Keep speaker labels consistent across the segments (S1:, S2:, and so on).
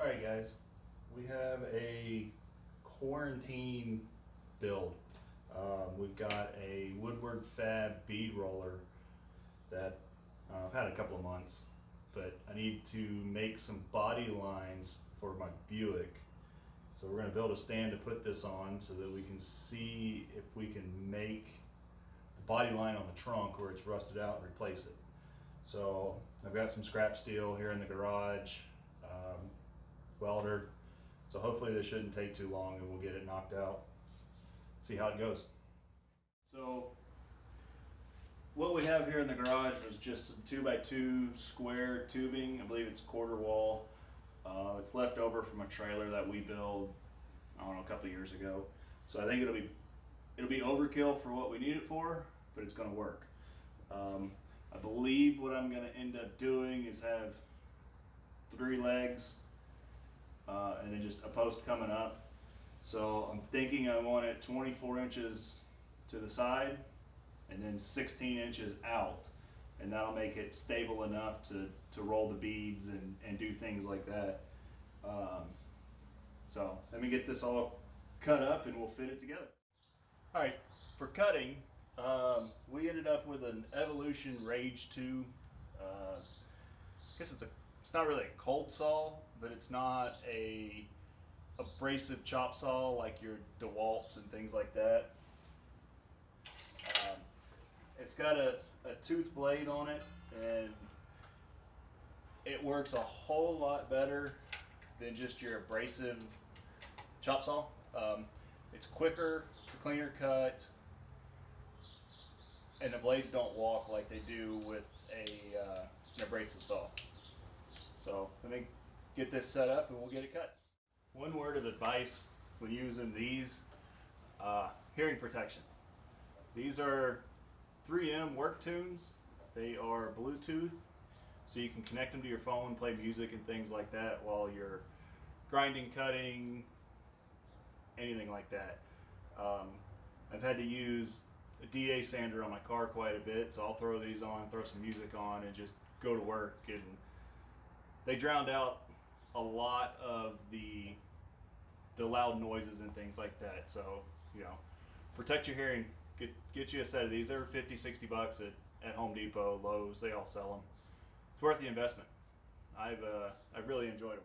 S1: Alright guys, we have a quarantine build. We've got a Woodward Fab Bead roller that I've had a couple of months, but I need to make some body lines for my Buick. So we're going to build a stand to put this on so that we can see if we can make the body line on the trunk where it's rusted out and replace it. So I've got some scrap steel here in the garage, welder, so hopefully this shouldn't take too long and we'll get it knocked out, see how it goes. So what we have here in the garage was just some 2x2 square tubing. I believe it's quarter wall. It's left over from a trailer that we built, I don't know, a couple of years ago. So I think it'll be overkill for what we need it for, but it's going to work. I believe what I'm going to end up doing is have 3 legs and then just a post coming up. So I'm thinking I want it 24 inches to the side and then 16 inches out, and that'll make it stable enough to roll the beads and do things like that. So let me get this all cut up and we'll fit it together. All right, for cutting, we ended up with an Evolution Rage 2. I guess it's not really a cold saw, but it's not a abrasive chop saw like your DeWalt's and things like that. It's got a tooth blade on it, and it works a whole lot better than just your abrasive chop saw. It's quicker, it's a cleaner cut, and the blades don't walk like they do with an abrasive saw. So let me get this set up and we'll get it cut. One word of advice when using these, hearing protection. These are 3M work tunes. They are Bluetooth, so you can connect them to your phone, play music and things like that while you're grinding, cutting, anything like that. I've had to use a DA sander on my car quite a bit, so I'll throw these on, throw some music on, and just go to work. And they drowned out a lot of the loud noises and things like that. So, you know, protect your hearing. Get you a set of these. They're 50, 60 bucks at Home Depot, Lowe's. They all sell them. It's worth the investment. I've really enjoyed them.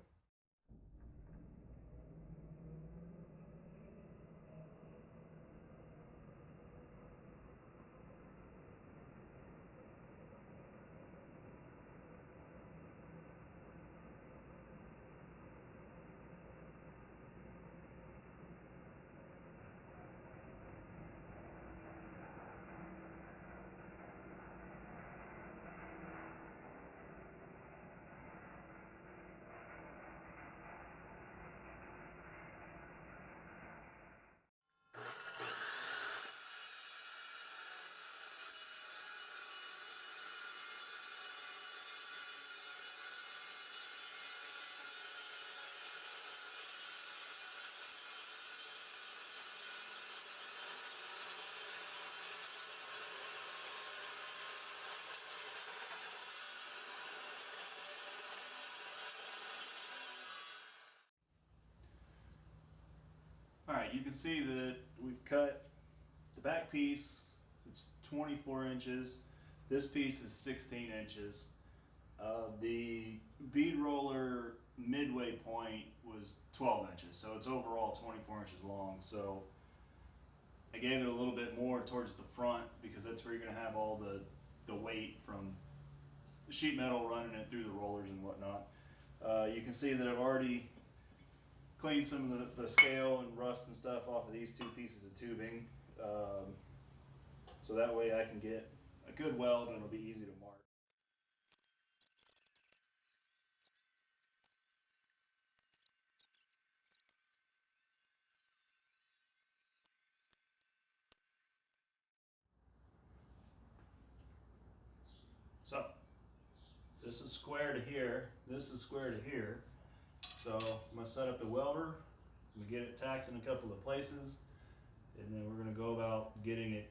S1: Alright, you can see that we've cut the back piece. It's 24 inches. This piece is 16 inches. The bead roller midway point was 12 inches, so it's overall 24 inches long. So I gave it a little bit more towards the front because that's where you're going to have all the weight from the sheet metal running it through the rollers and whatnot. You can see that I've already cleaned some of the scale and rust and stuff off of these 2 pieces of tubing, so that way I can get a good weld and it'll be easy to mark. So this is square to here, this is square to here. So I'm going to set up the welder, I'm going to get it tacked in a couple of places, and then we're going to go about getting it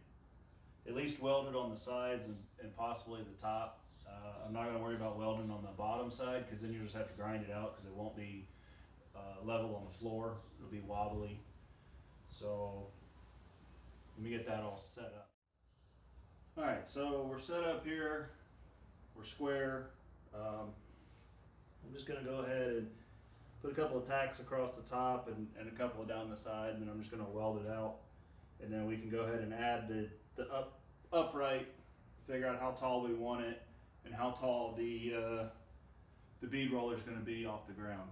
S1: at least welded on the sides and possibly the top. I'm not going to worry about welding on the bottom side because then you just have to grind it out because it won't be level on the floor. It'll be wobbly. So let me get that all set up. All right, so we're set up here. We're square. I'm just gonna go ahead and put a couple of tacks across the top and a couple of down the side, and then I'm just gonna weld it out. And then we can go ahead and add the upright, figure out how tall we want it, and how tall the bead roller is gonna be off the ground.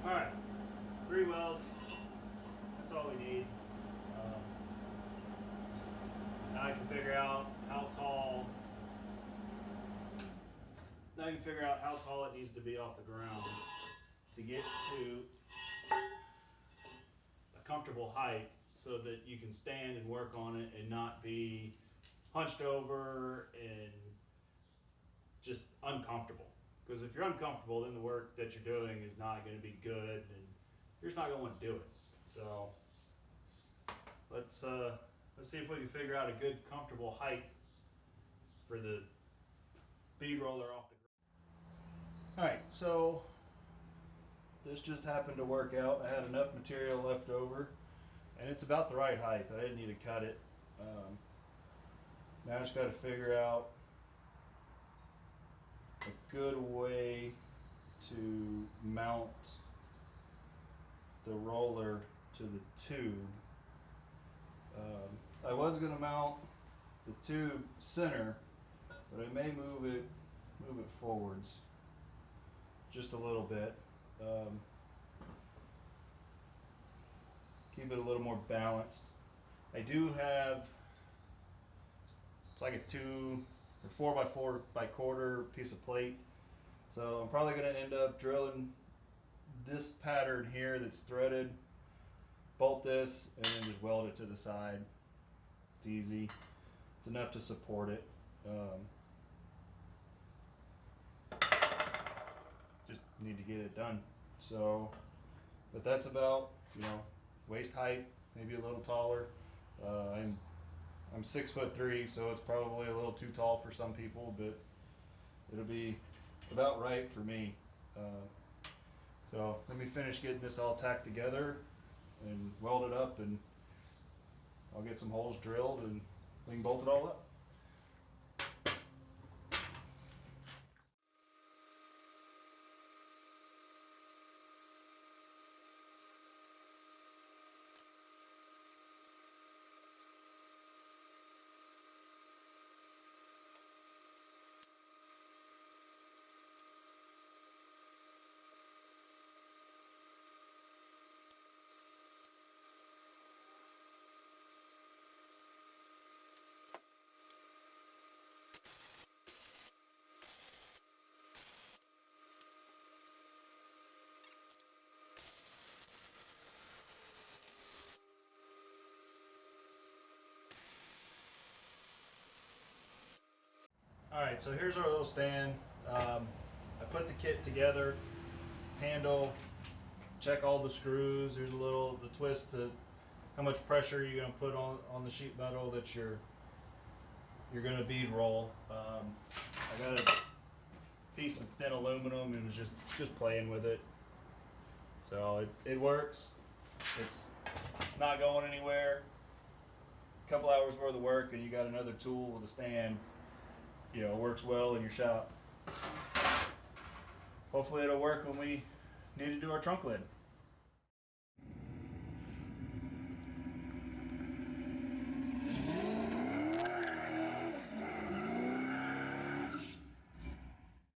S1: All right, 3 welds, that's all we need. Now I can figure out how tall, it needs to be off the ground to get to a comfortable height so that you can stand and work on it and not be hunched over and just uncomfortable. Because if you're uncomfortable, then the work that you're doing is not going to be good, and you're just not going to want to do it. So let's see if we can figure out a good, comfortable height for the bead roller off the ground. All right, so this just happened to work out. I had enough material left over, and it's about the right height. I didn't need to cut it. Now I just got to figure out a good way to mount the roller to the tube. I was going to mount the tube center, but I may move it forwards just a little bit. Keep it a little more balanced. I do have, it's like a 2 or 4x4 by quarter piece of plate. So I'm probably going to end up drilling this pattern here that's threaded, bolt this, and then just weld it to the side. It's easy. It's enough to support it. Just need to get it done. So, but that's about, waist height, maybe a little taller. I'm 6'3", so it's probably a little too tall for some people, but it'll be about right for me. So let me finish getting this all tacked together and weld it up, and I'll get some holes drilled and we can bolt it all up. Alright, so here's our little stand. I put the kit together, handle, check all the screws. There's the twist to how much pressure you're going to put on the sheet metal that you're going to bead roll. I got a piece of thin aluminum and was just playing with it. So it works. It's not going anywhere. A couple hours worth of work and you got another tool with a stand. Works well in your shop. Hopefully it'll work when we need to do our trunk lid.